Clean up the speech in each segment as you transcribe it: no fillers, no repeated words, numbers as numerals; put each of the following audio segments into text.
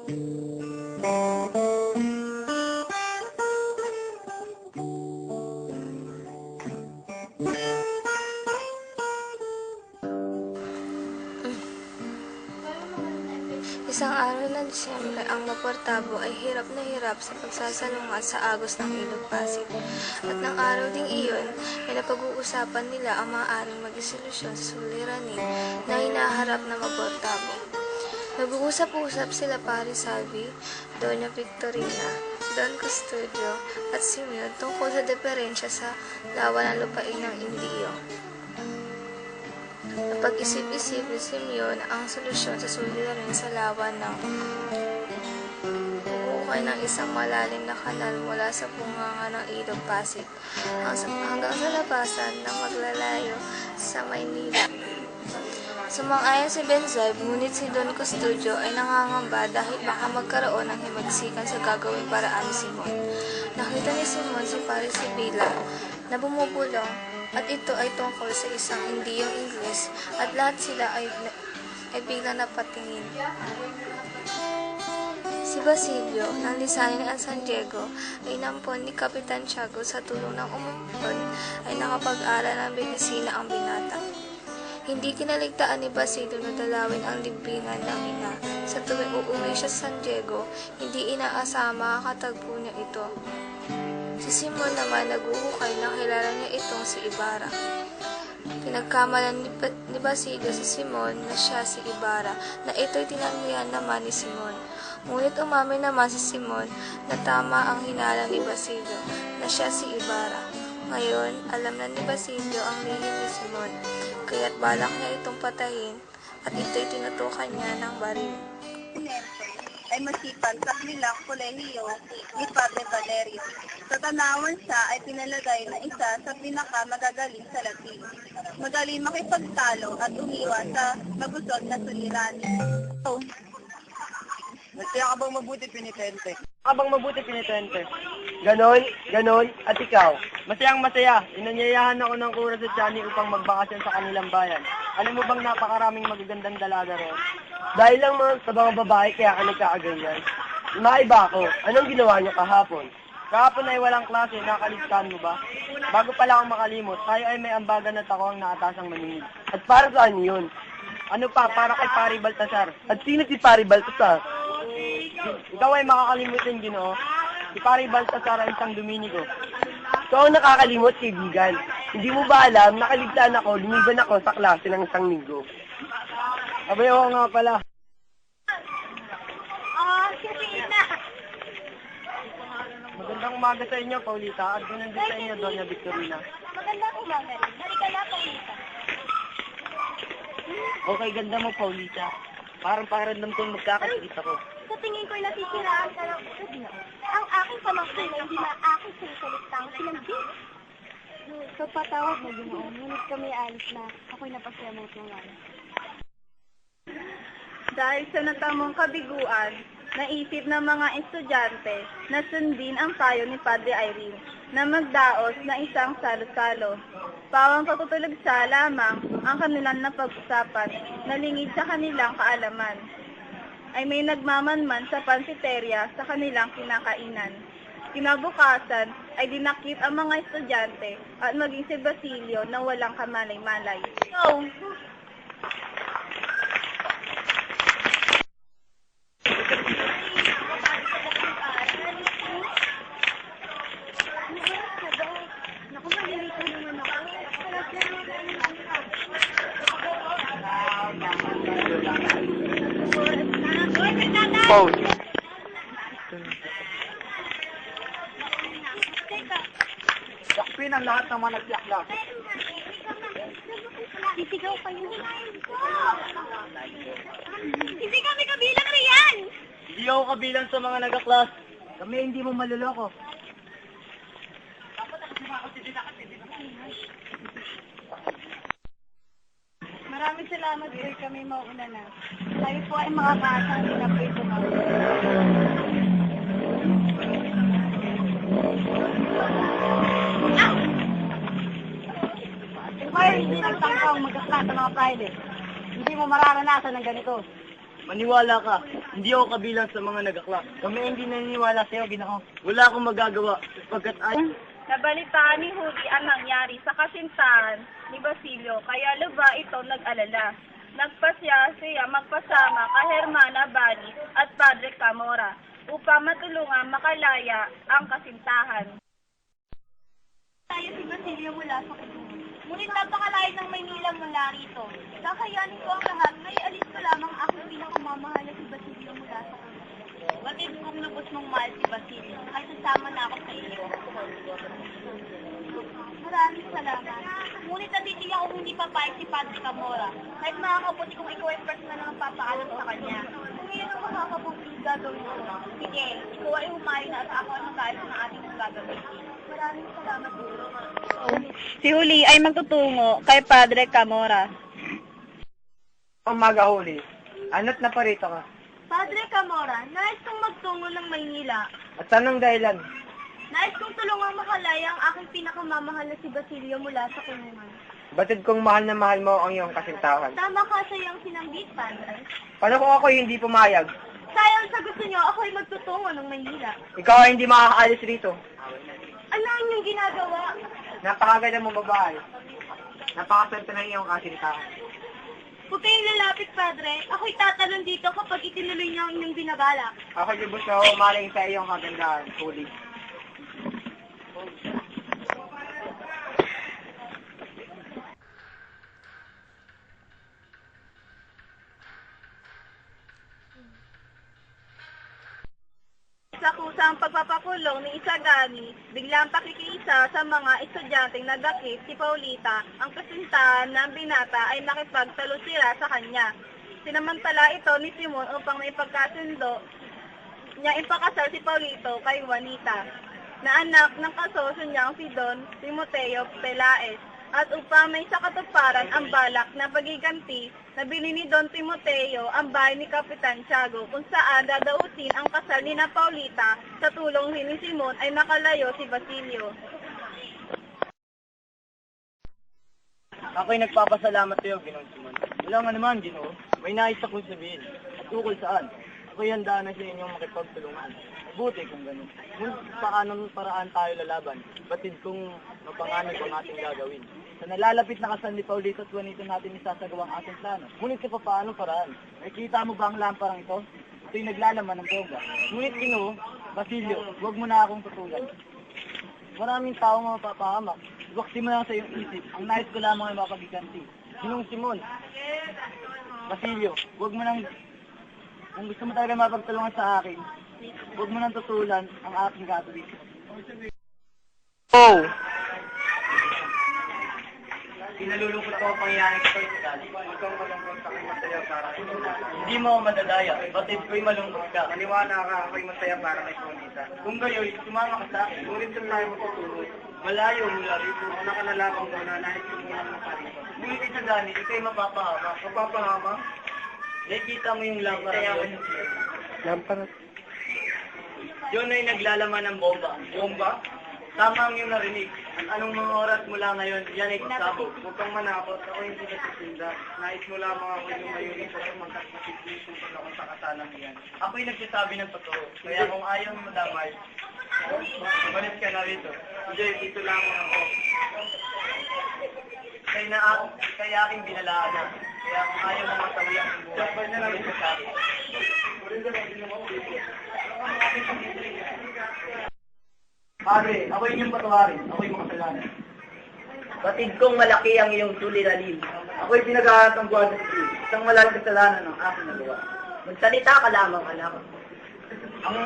Isang araw ng Disyembre, ang Maportabo ay hirap na hirap sa pagsasalungat sa agos ng Ilog Pasig. At ng araw ding iyon, ay napag-uusapan nila ang maaaring mag-isolusyon sa suliranin na hinaharap ng Maportabo. Nag-uusap-usap sila Pari Salvi, Doña Victorina, Don Custodio at Simeon tungkol sa diferensya sa lawa ng lupain ng Indio. Napag-isip-isip ni Simeon ang solusyon sa suliranin sa lawa ng uukay ng isang malalim na kanal mula sa bunganga ng Ilog Pasig hanggang sa labasan ng maglalayo sa Maynila. Sumang-ayon si Benzaib, ngunit si Don Custodio ay nangangamba dahil baka magkaroon ng himagsikan sa gagawing paraan ni Simon. Nakita ni Simon si Pari Sibila na bumubulong at ito ay tungkol sa isang Indiyong Ingles at lahat sila ay bigla napatingin. Si Basilio, ng lisanin ang San Diego, ay nampon ni Kapitan Tiago sa tulong ng umumpon ay nakapag-aral ng medisina ang binata. Hindi kinaligtaan ni Basilio na dalawin ang libingan ng ina. Sa tuwing uuwi siya sa San Diego, hindi inaasama makakatagpo niya ito. Si Simon naman naguhukay na kilala niya itong si Ibarra. Pinagkamalan ni Basilio si Simon na siya si Ibarra na ito'y tinanggihan naman ni Simon. Ngunit umamin naman si Simon na tama ang hinala ni Basilio na siya si Ibarra. Ngayon, alam na ni Basilio ang lihim ni Simon, kaya't balak niya itong patayin at ito'y tinutukan niya ng baril. Ay masipan sa kanilang kolehiyo ni Padre Valerio. Sa tanawan siya ay pinalagay na isa sa pinakamagagaling sa Latin. Magaling makipagtalo at umiwas sa magusod na suliranin. Masaya ka bang mabuti penitente? Ganon, at ikaw? Masayang masaya. Inanyayahan ako ng kura sa Tiani upang magbakasyon sa kanilang bayan. Alam mo bang napakaraming magagandang dalaga ron? Dahil lang sa mga babae kaya ka nagkakaganyan. Maiba ako. Anong ginawa niyo kahapon? Kahapon ay walang klase, nakaligtaan mo ba? Bago pala akong makalimot, tayo ay may ambagan at ako ang naatasang maningil. At para saan yun? Ano pa, para kay Pari Baltasar. At sino si Pari Baltasar? Ikaw ay makakalimutin, Ginoo. Si Pari Baltasar ay isang Dominiko. Ikaw ang nakakalimot, kaibigan. Hindi mo ba alam, nakaligtaan ako, lumiban ako sa klase ng isang linggo. Abay, oo nga pala. Magandang umaga sa inyo, Paulita. At ganun din sa inyo, Doña Victorina. Magandang umaga rin. Halika na, Paulita. Okay, ganda mo, Paulita. Parang pakiramdam kong magkakasikit ako. Sa tingin ko'y nasisiraan ka ng usod. Ang aking pamangkin ay hindi na aking sinasalitang sinambing. Sa patawag mo, Ginoo, ngunit kami alis na. Ako'y napasyamot ng alas. Dahil sa natamong kabiguan, naisip ng mga estudyante na sundin ang payo ni Padre Irene na magdaos na isang salo-salo. Pawang patutulog sa lamang ang kanilang napag-usapan na lingid sa kanilang kaalaman. Ay may nagmamanman sa pansiterya sa kanilang kinakainan. Kinabukasan ay dinakip ang mga estudyante at maging si Basilio na walang kamalay-malay. So, Paul. Sakpin ang lahat ng mga nagsiaklas. Sisigaw kayo. Hindi kami kabilang riyan! Hindi ako kabilang sa mga nagaklas. Kami hindi mo maluloko. Maraming salamat po, kami mauuna na. Tayo po ay mga bata, hindi na po ito Kung kayo hindi nagtangkang magkaklat ng mga private, hindi mo mararanasan ng ganito. Maniwala ka, hindi ako kabilang sa mga nagakla. Kami hindi naniniwala sa'yo, Ginoo. Wala akong magagawa, sapagkat Nabalitaan ni Huli ang nangyari sa kasintahan ni Basilio, kaya luba ito nag-alala. Nagpasya siya magpasama kay Hermana Bani at Padre Camora upang matulungan makalaya ang kasintahan. Tayo si Basilio mula sa kulungan. Ngunit napakalayo ng Maynila mula rito. Kakayanin ko ang lahat, may alis ko lamang aking pinakamamahal na si Basilio mula sa kulungan. Batid kong lubos mong mahal si Basilio, ay sasama na ako sa iyo. Maraming salamat. Ngunit natitig akong hindi papayag si Padre Camora. Kahit makakabuti kung ikaw ay personal na magpapaalam sa kanya. Kung iyon ang makakabuti, gagawin ko. Sige, ikaw ay humayo na at ako ang nagayos ng ating gagawin. Maraming salamat, Guro. Si Huli ay magtutungo kay Padre Camora. umaga huli. Ano't naparito ka? Padre Camora, nais kong magtungo ng Maynila. At anong dahilan? Nais kong tulungang makalaya ang aking pinakamamahal na si Basilio mula sa kulungan. Batid kong mahal na mahal mo ang iyong kasintahan. Tama ka sa iyong sinanggit, Padre. Paano kung ako hindi pumayag? Sayang sa gusto niyo, ako ay magtutungo ng Maynila. Ikaw ay hindi makakaalis rito. Ano ang inyong ginagawa? Napakaganda mong babae. Napakaswerte ng iyong kasintahan. Huwag kayong lalapit, Padre. Ako'y tatalon dito kapag itinuloy niyo ang inyong binabalak. Ako lubos na umaling sa iyong kagandahan, huli. Sa kusang pagpapakulong ni Isagani, biglang pakikiisa sa mga estudyanteng nagakip si Paulita, ang kasintahan ng binata ay nakipagtalusira sa kanya. Sinamantala ito ni Simon upang maipagkasundo niya ipakasal si Paulito kay Juanita, na anak ng kasosyo niyang si Don Timoteo Pelaez, at upang may sa katuparan ang balak na pagiganti na bili ni Don Timoteo ang bahay ni Kapitan Tiago kung saan dadausin ang kasal ni na Paulita sa tulong ni Simon ay makalayo si Basilio. Ako'y nagpapasalamat sa iyo, Ginoong Simon. Wala nga naman, Ginoo. May nais akong sabihin. At ukol saan? Ako'y handa na sa inyong makipagtulungan. Buti kung ganun. Kung paanong paraan tayo lalaban, batid kung mapanganib ang ating gagawin. Sa nalalapit na kasal ni Paulito at Juanito natin isasagawa ang ating plano. Ngunit sa paanong paraan? Nakikita mo ba ang lamparang ito? Ito'y naglalaman ng boga. Ngunit Ginoo, Basilio, huwag mo na akong tutulan. Maraming tao ang mapapahamak. Iwakti mo lang sa iyong isip. Ang nais ko lamang ay mapagiganti. Ginoong Simon, Basilio, huwag mo nang, kung gusto mo talaga mapagtulungan sa akin, huwag mo nang tutulan ang aking gagawin. Oh! Pinalulungkot ko ang pangyayari ko sa dali. Ikaw malungkot sa aking masaya para hindi mo ako madadaya. Batid ko'y malungkot ka. Maniwala ka, ako'y masaya para kay Paulita. Kung gayo'y, sumama ka sa akin. Ngunit saan tayo magtutulog? Malayo mula rito. Una ka na lamang muna. Nais ko muna makarito. Ngunit isa dani, ikaw'y mapapahama. Mapapahama? Nakikita mo yung lampara. Lampara? Yun ay naglalaman ng bomba. Bomba? Tama ang iyong narinig. At anong mga oras mula ngayon, yan ay kasabog. Huwag kang manakot. Ako hindi nagsisinda. Nais mo lamang ako yung mayroon ko sa magkakasipin ako sa kasalang iyan. Ako'y nagsasabi ng totoo. Kaya kung ayaw mo madamay, umalis ka na rito. Hindi, dito lamang ako. Kaya aking binalaan na. Kaya kung ayaw mo matawi ang buhay, umalis ka sa akin. Padre, ako inyong patawarin. Ako'y makasalanan. Batid kong malaki ang iyong suliranin. Ako'y pinag-ahat ang buwan sa Diyos. Isang malaking kasalanan ng aking nagawa. Magsalita ka lamang, anak. Ang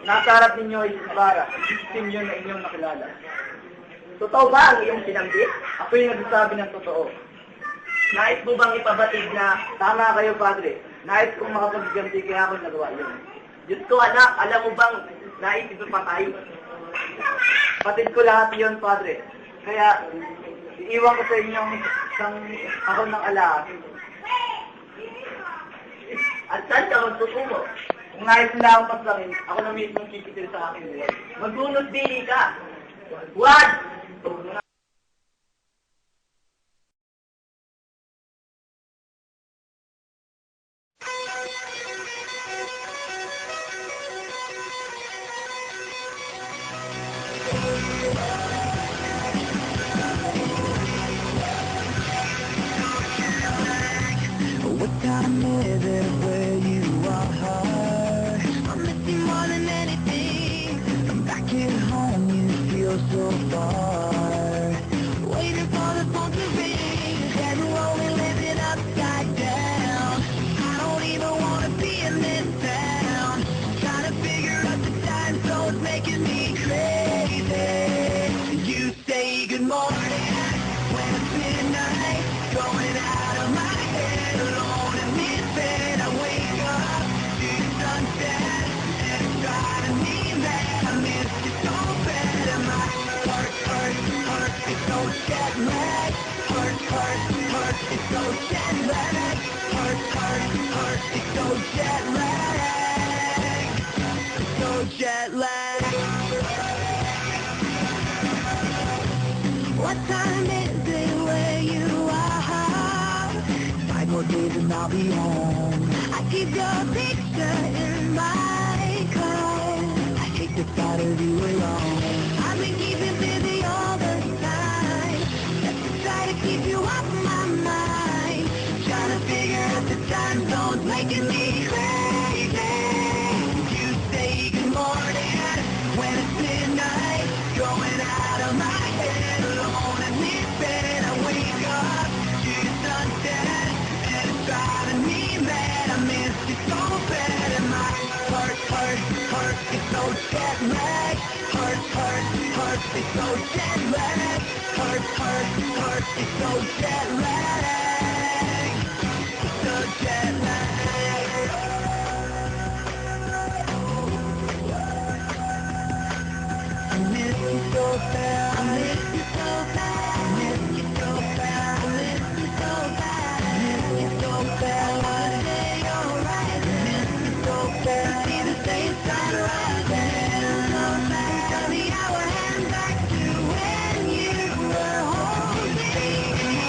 nasa harap ninyo ay Ibarra, isipin yun na inyong nakilala. Totoo ba ang iyong sinambit? Ako'y nagsasabi ng totoo. Nais mo bang ipabatid na tama kayo, Padre? Nais kong makapagganti kaya ako'y nagawa yun. Diyos ko, anak, alam mo bang nais ipapatay? Patid ko lahat yon, Padre. Kaya, iiwan ko sa inyong isang ako ng alaas. At saan ka magtutungo? Kung nais nila akong paslangin, ako na mismo kikitil sa akin buhay. Magunod dili ka! Wad! living where you are. I miss you more than anything. I'm back at home, you feel so far. Waiting for the phone to ring. Head rolling, living upside down. I don't even wanna be in this town. Trying to figure out the time zone's making me crazy. You say good morning when it's midnight, going out of my head, alone in this bed. I wake up to the sunset, and it's driving me mad. I miss you so bad, and my heart is so jet lag. Heart is so jet lag. Heart is so jet lag. So jet lag. What time is it where you are? 5 more days and I'll be home. I keep your picture in my car. I hate the thought of you alone. I've been keeping busy all the time, just to try to keep you off my mind. Trying to figure out the time zone's making me crazy. You say good morning when it's midnight, going out of my head, alone in this bed. I wake up to the sunset, and it's driving me mad. I miss you so bad, and my heart is so jet lag. Heart is so jet lag. Heart is so jet lag. So jet lag. I miss you so bad. I miss you so bad. I miss you so bad. I miss you so bad. I miss you so bad. One day alright. I miss you so bad. See the same sunrise. So bad. Tell me how I am back to when you were holding me.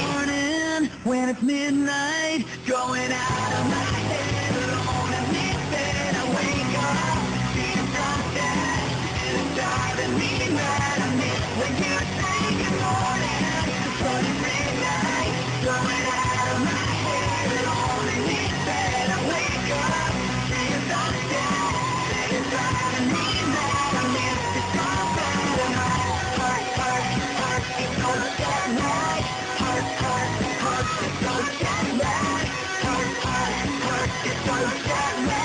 Morning when it's midnight, going out of my head, alone in this bed. I wake up, see the sunset, and it's driving me mad. I miss when you say good morning, but it's midnight, going out of my head, alone in this bed. I wake up, see the sunset, and it's driving me mad. I miss you so bad, and my heart is so jet lag. Heart is so jet lag. Heart is so jet lag.